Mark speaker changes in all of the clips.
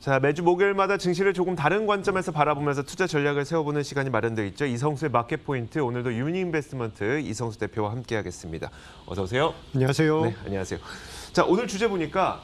Speaker 1: 자, 매주 목요일마다 증시를 조금 다른 관점에서 바라보면서 투자 전략을 세워보는 시간이 마련되어 있죠. 이성수의 마켓 포인트, 오늘도 유니인베스트먼트 이성수 대표와 함께하겠습니다. 어서 오세요.
Speaker 2: 안녕하세요.
Speaker 1: 네, 안녕하세요. 자, 오늘 주제 보니까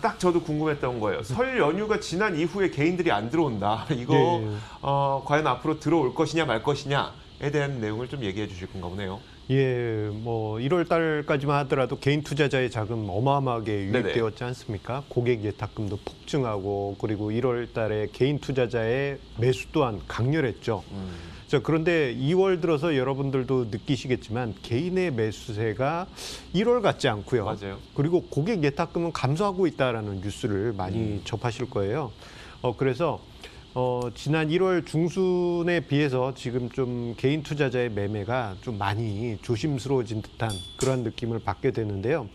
Speaker 1: 딱 저도 궁금했던 거예요. 설 연휴가 지난 이후에 개인들이 안 들어온다. 이거
Speaker 2: 예.
Speaker 1: 과연 앞으로 들어올 것이냐 말 것이냐에 대한 내용을 좀 얘기해 주실 건가 보네요.
Speaker 2: 예, 뭐 1월 달까지만 하더라도 개인 투자자의 자금 어마어마하게 유입되었지 않습니까? 고객 예탁금도 폭증하고 그리고 1월 달에 개인 투자자의 매수 또한 강렬했죠. 자, 그런데 2월 들어서 여러분들도 느끼시겠지만 개인의 매수세가 1월 같지 않고요.
Speaker 1: 맞아요.
Speaker 2: 그리고 고객 예탁금은 감소하고 있다라는 뉴스를 많이 접하실 거예요. 그래서 지난 1월 중순에 비해서 지금 좀 개인 투자자의 매매가 좀 많이 조심스러워진 듯한 그런 느낌을 받게 되는데요.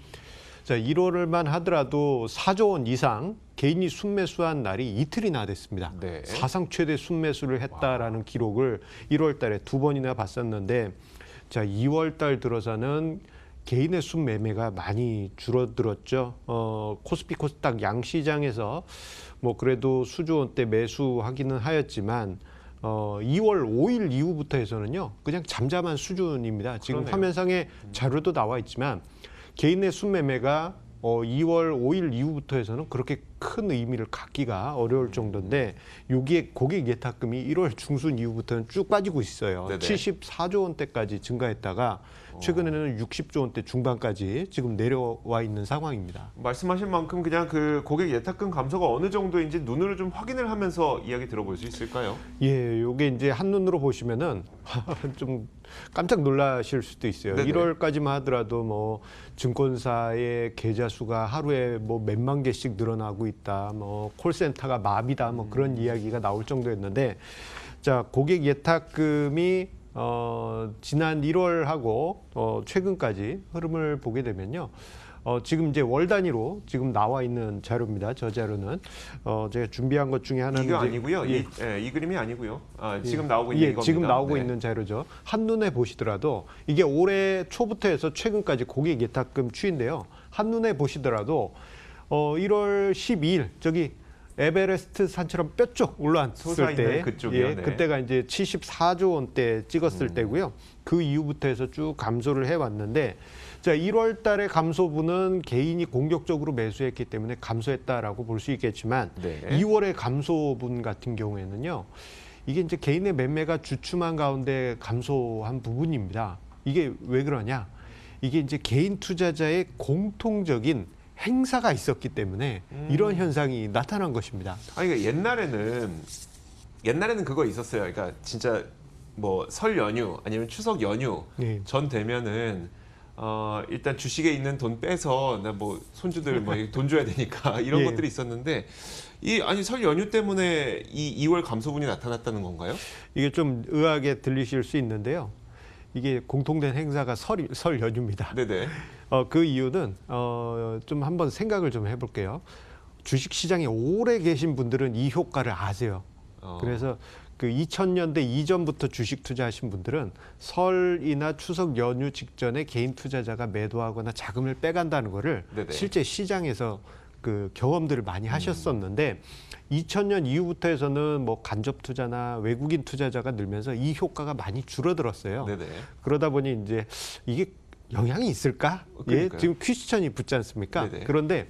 Speaker 2: 자, 1월만 하더라도 4조 원 이상 개인이 순매수한 날이 이틀이나 됐습니다.
Speaker 1: 네.
Speaker 2: 사상 최대 순매수를 했다라는 기록을 1월 달에 2번이나 봤었는데, 자, 2월 달 들어서는 개인의 순매매가 많이 줄어들었죠. 코스피 코스닥 양시장에서 뭐 그래도 수조 원대 매수하기는 하였지만 2월 5일 이후부터 해서는요 그냥 잠잠한 수준입니다. 지금
Speaker 1: 그러네요.
Speaker 2: 화면상에 자료도 나와 있지만 개인의 순매매가 2월 5일 이후부터 해서는 그렇게 큰 의미를 갖기가 어려울 정도인데 여기에 고객 예탁금이 1월 중순 이후부터는 쭉 빠지고 있어요.
Speaker 1: 네네.
Speaker 2: 74조 원대까지 증가했다가 최근에는 60조 원대 중반까지 지금 내려와 있는 상황입니다.
Speaker 1: 말씀하신 만큼 그냥 그 고객 예탁금 감소가 어느 정도인지 눈으로 좀 확인을 하면서 이야기 들어볼 수 있을까요?
Speaker 2: 예, 요게 이제 한눈으로 보시면은 좀 깜짝 놀라실 수도 있어요.
Speaker 1: 네네.
Speaker 2: 1월까지만 하더라도 뭐 증권사의 계좌 수가 하루에 뭐 몇만 개씩 늘어나고 있다. 뭐 콜센터가 마비다. 뭐 그런 이야기가 나올 정도였는데, 자, 고객 예탁금이 지난 1월하고 최근까지 흐름을 보게 되면요. 지금 이제 월 단위로 지금 나와 있는 자료입니다. 저 자료는 제가 준비한 것 중에 하나는
Speaker 1: 이거
Speaker 2: 이제,
Speaker 1: 아니고요. 이 그림이 아니고요. 지금 나오고 있는 이겁니다.
Speaker 2: 지금 나오고
Speaker 1: 네.
Speaker 2: 있는 자료죠. 한눈에 보시더라도 이게 올해 초부터 해서 최근까지 고객 예탁금 추인데요. 한눈에 보시더라도 1월 12일 저기 에베레스트 산처럼 뾰족 올라왔을
Speaker 1: 솟아있는
Speaker 2: 때,
Speaker 1: 그쪽이요.
Speaker 2: 예,
Speaker 1: 네.
Speaker 2: 그때가 이제 74조 원대 찍었을 때고요. 그 이후부터 해서 쭉 감소를 해왔는데, 자, 1월 달에 감소분은 개인이 공격적으로 매수했기 때문에 감소했다라고 볼 수 있겠지만,
Speaker 1: 네.
Speaker 2: 2월의 감소분 같은 경우에는요, 이게 이제 개인의 매매가 주춤한 가운데 감소한 부분입니다. 이게 왜 그러냐? 이게 이제 개인 투자자의 공통적인 행사가 있었기 때문에 이런 현상이 나타난 것입니다.
Speaker 1: 아니 그러니까 옛날에는 그거 있었어요. 그러니까 진짜 뭐 설 연휴 아니면 추석 연휴
Speaker 2: 네.
Speaker 1: 전 되면은 일단 주식에 있는 돈 빼서 나 뭐 손주들 뭐 돈 줘야 되니까 이런
Speaker 2: 예.
Speaker 1: 것들이 있었는데 아니 설 연휴 때문에 이 2월 감소분이 나타났다는 건가요?
Speaker 2: 이게 좀 의아하게 들리실 수 있는데요. 이게 공통된 행사가 설 연휴입니다.
Speaker 1: 네네.
Speaker 2: 그 이유는 좀 한번 생각을 좀 해볼게요. 주식 시장에 오래 계신 분들은 이 효과를 아세요. 그래서 그 2000년대 이전부터 주식 투자하신 분들은 설이나 추석 연휴 직전에 개인 투자자가 매도하거나 자금을 빼간다는 거를
Speaker 1: 네네.
Speaker 2: 실제 시장에서 그 경험들을 많이 하셨었는데 2000년 이후부터 해서는 뭐 간접 투자나 외국인 투자자가 늘면서 이 효과가 많이 줄어들었어요.
Speaker 1: 네네.
Speaker 2: 그러다 보니 이제 이게 영향이 있을까? 예,
Speaker 1: 그러니까요.
Speaker 2: 지금 퀴스천이 붙지 않습니까?
Speaker 1: 네네.
Speaker 2: 그런데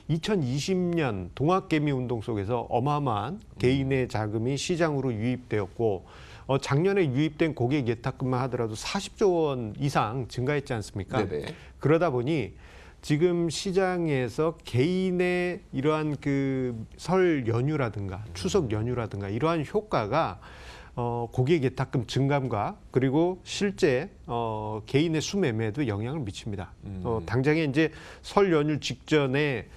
Speaker 2: 2020년 동학개미 운동 속에서 어마어마한 개인의 자금이 시장으로 유입되었고 작년에 유입된 고객 예탁금만 하더라도 40조 원 이상 증가했지 않습니까?
Speaker 1: 네네.
Speaker 2: 그러다 보니 지금 시장에서 개인의 이러한 그 설 연휴라든가 추석 연휴라든가 이러한 효과가 고객 예탁금 증감과 그리고 실제 개인의 수매매에도 영향을 미칩니다. 당장에 이제 설 연휴 직전에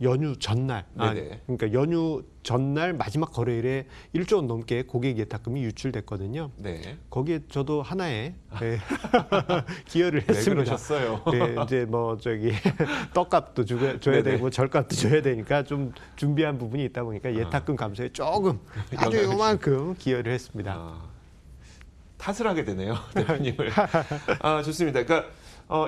Speaker 2: 연휴 전날,
Speaker 1: 네네.
Speaker 2: 그러니까 연휴 전날 마지막 거래일에 1조 원 넘게 고객 예탁금이 유출됐거든요.
Speaker 1: 네.
Speaker 2: 거기에 저도 하나의 기여를
Speaker 1: 왜
Speaker 2: 했습니다.
Speaker 1: 그러셨어요?
Speaker 2: 네, 이제 뭐 저기 떡값도 줘야
Speaker 1: 네네.
Speaker 2: 되고 절값도 줘야 되니까 좀 준비한 부분이 있다 보니까 예탁금 감소에 조금 아주
Speaker 1: 영향을
Speaker 2: 요만큼 기여를 했습니다.
Speaker 1: 탓을 하게 되네요, 대표님을. 좋습니다. 그러니까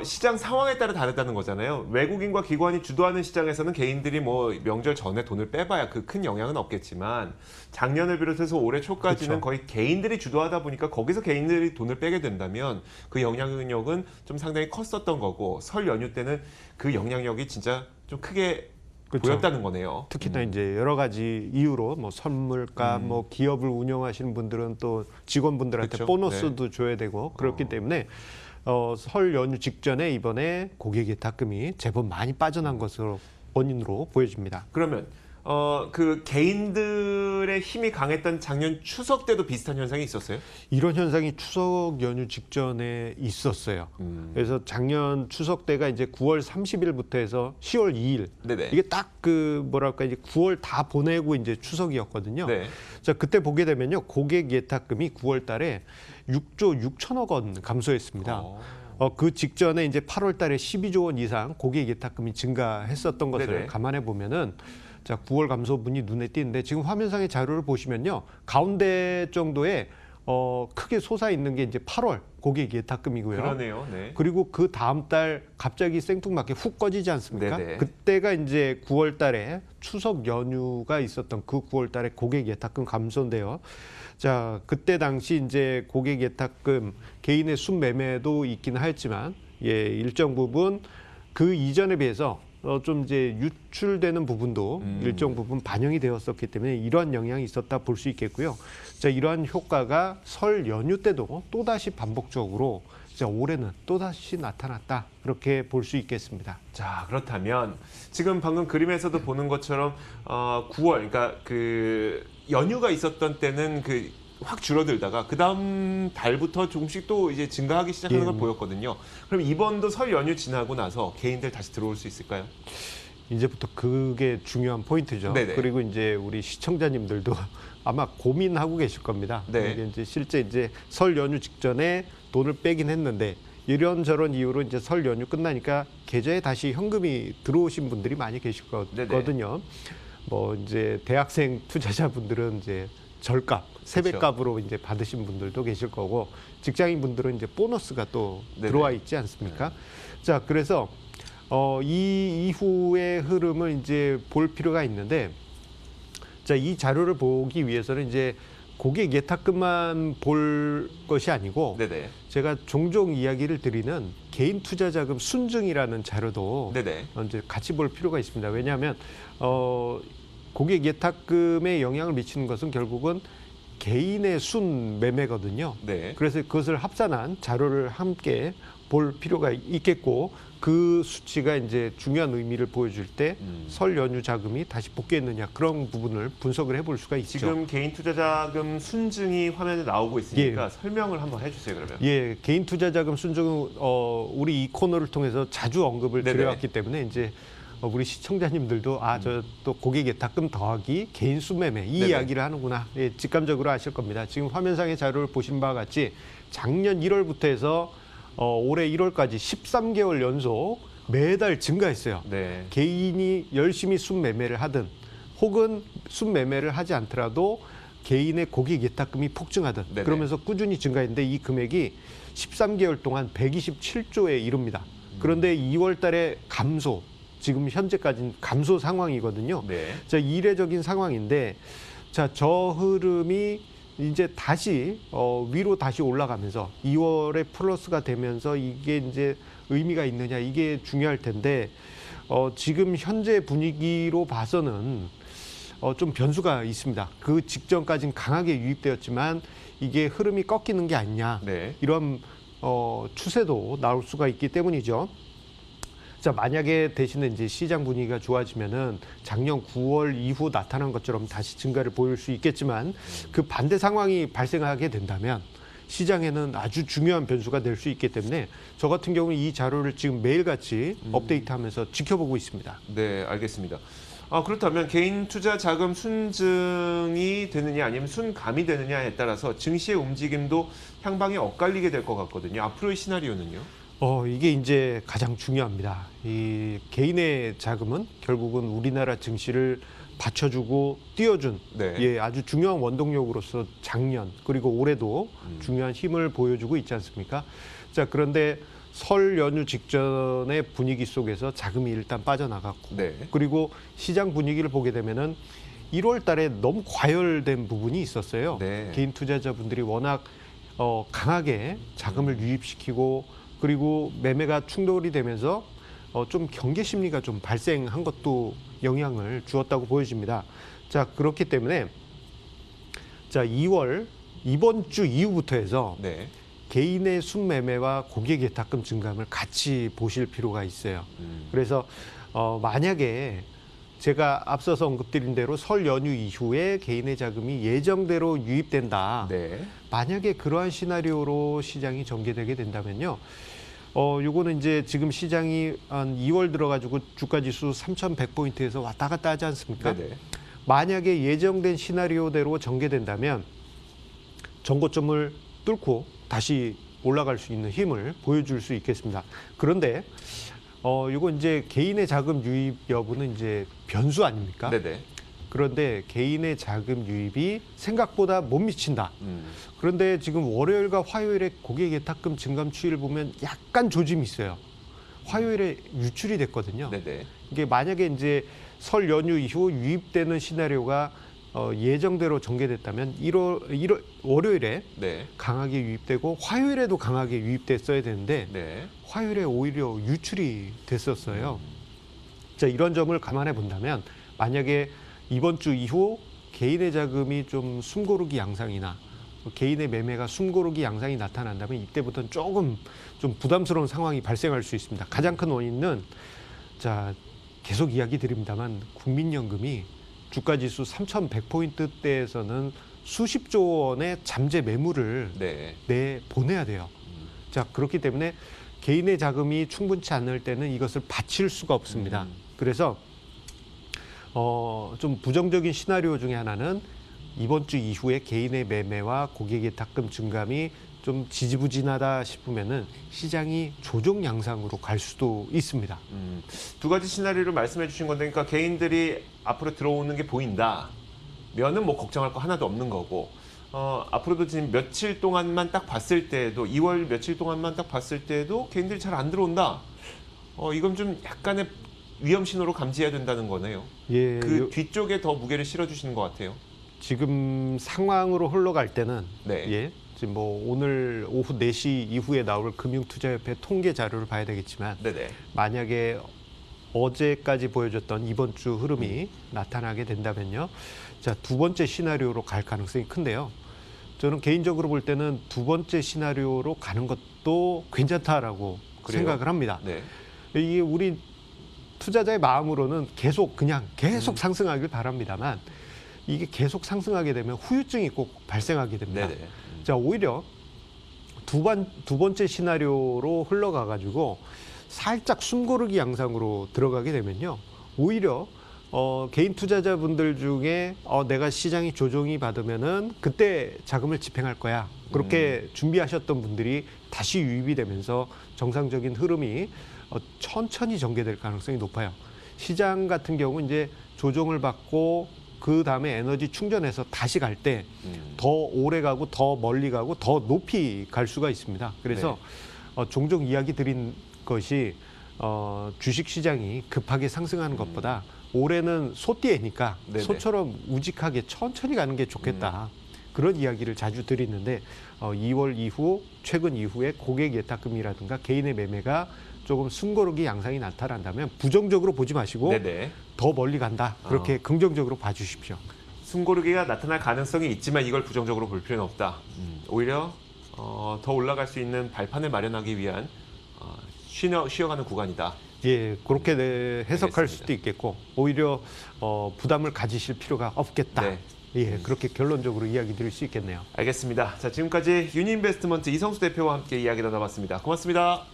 Speaker 1: 시장 상황에 따라 다르다는 거잖아요. 외국인과 기관이 주도하는 시장에서는 개인들이 뭐 명절 전에 돈을 빼봐야 그 큰 영향은 없겠지만 작년을 비롯해서 올해 초까지는
Speaker 2: 그렇죠.
Speaker 1: 거의 개인들이 주도하다 보니까 거기서 개인들이 돈을 빼게 된다면 그 영향력은 좀 상당히 컸었던 거고 설 연휴 때는 그 영향력이 진짜 좀 크게
Speaker 2: 그렇죠.
Speaker 1: 보였다는 거네요.
Speaker 2: 특히나 이제 여러 가지 이유로 뭐 선물과 뭐 기업을 운영하시는 분들은 또 직원분들한테
Speaker 1: 그렇죠.
Speaker 2: 보너스도 줘야 되고 그렇기 때문에 설 연휴 직전에 이번에 고객 예탁금이 제법 많이 빠져난 것으로 원인으로 보여집니다.
Speaker 1: 그러면 그 개인들의 힘이 강했던 작년 추석 때도 비슷한 현상이 있었어요?
Speaker 2: 이런 현상이 추석 연휴 직전에 있었어요. 그래서 작년 추석 때가 이제 9월 30일부터 해서 10월 2일.
Speaker 1: 네네.
Speaker 2: 이게 딱 그 뭐랄까 이제 9월 다 보내고 이제 추석이었거든요.
Speaker 1: 네.
Speaker 2: 자, 그때 보게 되면요. 고객 예탁금이 9월 달에 6조 6천억 원 감소했습니다. 그 직전에 이제 8월 달에 12조 원 이상 고객 예탁금이 증가했었던 것을
Speaker 1: 네네.
Speaker 2: 감안해 보면은 자, 9월 감소분이 눈에 띄는데 지금 화면상의 자료를 보시면요. 가운데 정도에 크게 솟아 있는 게 이제 8월 고객 예탁금이고요.
Speaker 1: 그러네요. 네.
Speaker 2: 그리고 그 다음 달 갑자기 생뚱맞게 훅 꺼지지 않습니까?
Speaker 1: 네네.
Speaker 2: 그때가 이제 9월 달에 추석 연휴가 있었던 그 9월 달에 고객 예탁금 감소인데요. 자, 그때 당시 이제 고객 예탁금 개인의 순매매도 있긴 했지만 일정 부분 그 이전에 비해서 좀 이제 유출되는 부분도 일정 부분 반영이 되었었기 때문에 이러한 영향이 있었다 볼 수 있겠고요. 자, 이러한 효과가 설 연휴 때도 또다시 반복적으로 자, 올해는 또다시 나타났다. 그렇게 볼 수 있겠습니다.
Speaker 1: 자, 그렇다면 지금 방금 그림에서도 보는 것처럼 9월, 그러니까 그 연휴가 있었던 때는 그 확 줄어들다가 그 다음 달부터 조금씩 또 이제 증가하기 시작하는 걸 보였거든요. 그럼 이번도 설 연휴 지나고 나서 개인들 다시 들어올 수 있을까요?
Speaker 2: 이제부터 그게 중요한 포인트죠.
Speaker 1: 네네.
Speaker 2: 그리고 이제 우리 시청자님들도 아마 고민하고 계실 겁니다.
Speaker 1: 네.
Speaker 2: 이게 이제 실제 이제 설 연휴 직전에 돈을 빼긴 했는데 이런저런 이유로 이제 설 연휴 끝나니까 계좌에 다시 현금이 들어오신 분들이 많이 계실 거거든요. 뭐 이제 대학생 투자자분들은 이제 절값, 세배값으로 이제 받으신 분들도 계실 거고 직장인 분들은 이제 보너스가 또
Speaker 1: 네네.
Speaker 2: 들어와 있지 않습니까? 자, 그래서 이 이후의 흐름을 이제 볼 필요가 있는데, 자, 이 자료를 보기 위해서는 이제 고객 예탁금만 볼 것이 아니고,
Speaker 1: 네네.
Speaker 2: 제가 종종 이야기를 드리는 개인 투자 자금 순증이라는 자료도
Speaker 1: 네네.
Speaker 2: 이제 같이 볼 필요가 있습니다. 왜냐하면 고객 예탁금에 영향을 미치는 것은 결국은 개인의 순 매매거든요.
Speaker 1: 네.
Speaker 2: 그래서 그것을 합산한 자료를 함께 볼 필요가 있겠고 그 수치가 이제 중요한 의미를 보여줄 때 설 연휴 자금이 다시 복귀했느냐 그런 부분을 분석을 해볼 수가 있죠.
Speaker 1: 지금 개인 투자자금 순증이 화면에 나오고 있으니까 설명을 한번 해주세요, 그러면.
Speaker 2: 예, 개인 투자 자금 순증 우리 이 코너를 통해서 자주 언급을
Speaker 1: 네네.
Speaker 2: 드려왔기 때문에 이제 우리 시청자님들도 저 또 고객 예탁금 더하기 개인 순매매 이
Speaker 1: 네네.
Speaker 2: 이야기를 하는구나. 예, 직감적으로 아실 겁니다. 지금 화면상의 자료를 보신 바와 같이 작년 1월부터 해서 올해 1월까지 13개월 연속 매달 증가했어요.
Speaker 1: 네.
Speaker 2: 개인이 열심히 순매매를 하든 혹은 순매매를 하지 않더라도 개인의 고객 예탁금이 폭증하든
Speaker 1: 네네.
Speaker 2: 그러면서 꾸준히 증가했는데 이 금액이 13개월 동안 127조에 이릅니다. 그런데 2월 달에 감소, 지금 현재까지는 감소 상황이거든요.
Speaker 1: 네.
Speaker 2: 자, 이례적인 상황인데 자, 저 흐름이 이제 다시 위로 다시 올라가면서 2월에 플러스가 되면서 이게 이제 의미가 있느냐 이게 중요할 텐데 지금 현재 분위기로 봐서는 좀 변수가 있습니다. 그 직전까지는 강하게 유입되었지만 이게 흐름이 꺾이는 게 아니냐
Speaker 1: 네.
Speaker 2: 이런 추세도 나올 수가 있기 때문이죠. 자, 만약에 대신에 이제 시장 분위기가 좋아지면은 작년 9월 이후 나타난 것처럼 다시 증가를 보일 수 있겠지만 그 반대 상황이 발생하게 된다면 시장에는 아주 중요한 변수가 될 수 있기 때문에 저 같은 경우는 이 자료를 지금 매일같이 업데이트하면서 지켜보고 있습니다.
Speaker 1: 네, 알겠습니다. 그렇다면 개인 투자 자금 순증이 되느냐 아니면 순감이 되느냐에 따라서 증시의 움직임도 향방이 엇갈리게 될 것 같거든요. 앞으로의 시나리오는요?
Speaker 2: 이게 이제 가장 중요합니다. 이 개인의 자금은 결국은 우리나라 증시를 받쳐주고 띄워준
Speaker 1: 네.
Speaker 2: 아주 중요한 원동력으로서 작년 그리고 올해도 중요한 힘을 보여주고 있지 않습니까? 자, 그런데 설 연휴 직전의 분위기 속에서 자금이 일단 빠져나갔고
Speaker 1: 네.
Speaker 2: 그리고 시장 분위기를 보게 되면은 1월 달에 너무 과열된 부분이 있었어요.
Speaker 1: 네.
Speaker 2: 개인 투자자분들이 워낙 강하게 자금을 유입시키고 그리고 매매가 충돌이 되면서 좀 경계 심리가 좀 발생한 것도 영향을 주었다고 보여집니다. 자, 그렇기 때문에 자, 2월 이번 주 이후부터 해서
Speaker 1: 네.
Speaker 2: 개인의 순매매와 고객 예탁금 증감을 같이 보실 필요가 있어요. 그래서 만약에 제가 앞서서 언급드린 대로 설 연휴 이후에 개인의 자금이 예정대로 유입된다.
Speaker 1: 네.
Speaker 2: 만약에 그러한 시나리오로 시장이 전개되게 된다면요. 요거는 이제 지금 시장이 한 2월 들어가지고 주가지수 3,100포인트에서 왔다 갔다 하지 않습니까?
Speaker 1: 네네.
Speaker 2: 만약에 예정된 시나리오대로 전개된다면 전고점을 뚫고 다시 올라갈 수 있는 힘을 보여줄 수 있겠습니다. 그런데 이거 이제 개인의 자금 유입 여부는 이제 변수 아닙니까?
Speaker 1: 네네.
Speaker 2: 그런데 개인의 자금 유입이 생각보다 못 미친다. 그런데 지금 월요일과 화요일에 고객 예탁금 증감 추이를 보면 약간 조짐이 있어요. 화요일에 유출이 됐거든요.
Speaker 1: 네네.
Speaker 2: 이게 만약에 이제 설 연휴 이후 유입되는 시나리오가 예정대로 전개됐다면 1월 월요일에
Speaker 1: 네.
Speaker 2: 강하게 유입되고 화요일에도 강하게 유입됐어야 되는데
Speaker 1: 네.
Speaker 2: 화요일에 오히려 유출이 됐었어요. 자, 이런 점을 감안해 본다면 만약에 이번 주 이후 개인의 자금이 좀 숨고르기 양상이나 개인의 매매가 숨고르기 양상이 나타난다면 이때부터는 조금 좀 부담스러운 상황이 발생할 수 있습니다. 가장 큰 원인은 자, 계속 이야기 드립니다만 국민연금이 주가지수 3,100포인트대에서는 수십조 원의 잠재 매물을
Speaker 1: 네.
Speaker 2: 내보내야 돼요. 자, 그렇기 때문에 개인의 자금이 충분치 않을 때는 이것을 바칠 수가 없습니다. 그래서 좀 부정적인 시나리오 중에 하나는 이번 주 이후에 개인의 매매와 고객 예탁금 증감이 좀 지지부진하다 싶으면은 시장이 조정 양상으로 갈 수도 있습니다.
Speaker 1: 두 가지 시나리오를 말씀해 주신 건데, 그러니까 개인들이 앞으로 들어오는 게 보인다. 면은 뭐 걱정할 거 하나도 없는 거고, 앞으로도 지금 며칠 동안만 딱 봤을 때에도 2월 며칠 동안만 딱 봤을 때에도 개인들이 잘 안 들어온다. 이건 좀 약간의 위험 신호로 감지해야 된다는 거네요.
Speaker 2: 예,
Speaker 1: 그 뒤쪽에 더 무게를 실어주시는 것 같아요.
Speaker 2: 지금 상황으로 흘러갈 때는
Speaker 1: 네.
Speaker 2: 예, 지금 뭐 오늘 오후 4시 이후에 나올 금융투자협회 통계 자료를 봐야 되겠지만
Speaker 1: 네네.
Speaker 2: 만약에 어제까지 보여줬던 이번 주 흐름이 나타나게 된다면요. 자, 두 번째 시나리오로 갈 가능성이 큰데요. 저는 개인적으로 볼 때는 두 번째 시나리오로 가는 것도 괜찮다라고
Speaker 1: 그래요?
Speaker 2: 생각을 합니다.
Speaker 1: 네.
Speaker 2: 이게 우리 투자자의 마음으로는 계속 상승하길 바랍니다만 이게 계속 상승하게 되면 후유증이 꼭 발생하게 됩니다.
Speaker 1: 네네.
Speaker 2: 자, 오히려 두 번째 시나리오로 흘러가 가지고 살짝 숨고르기 양상으로 들어가게 되면요. 오히려 개인 투자자분들 중에 내가 시장이 조정이 받으면은 그때 자금을 집행할 거야. 그렇게 준비하셨던 분들이 다시 유입이 되면서 정상적인 흐름이 천천히 전개될 가능성이 높아요. 시장 같은 경우 이제 조정을 받고 그 다음에 에너지 충전해서 다시 갈 때 더 오래 가고 더 멀리 가고 더 높이 갈 수가 있습니다. 그래서 종종 이야기 드린 것이 주식 시장이 급하게 상승하는 것보다 올해는 소띠애니까
Speaker 1: 네네.
Speaker 2: 소처럼 우직하게 천천히 가는 게 좋겠다. 그런 이야기를 자주 드리는데 2월 이후 최근 이후에 고객 예탁금이라든가 개인의 매매가 조금 숨고르기 양상이 나타난다면 부정적으로 보지 마시고
Speaker 1: 네네.
Speaker 2: 더 멀리 간다. 그렇게 긍정적으로 봐주십시오.
Speaker 1: 숨고르기가 나타날 가능성이 있지만 이걸 부정적으로 볼 필요는 없다. 오히려 더 올라갈 수 있는 발판을 마련하기 위한 쉬어가는 구간이다.
Speaker 2: 예, 그렇게 해석할
Speaker 1: 알겠습니다.
Speaker 2: 수도 있겠고 오히려 부담을 가지실 필요가 없겠다.
Speaker 1: 네.
Speaker 2: 예, 그렇게 결론적으로 이야기 드릴 수 있겠네요.
Speaker 1: 알겠습니다. 자, 지금까지 유니인베스트먼트 이성수 대표와 함께 이야기 나눠봤습니다. 고맙습니다.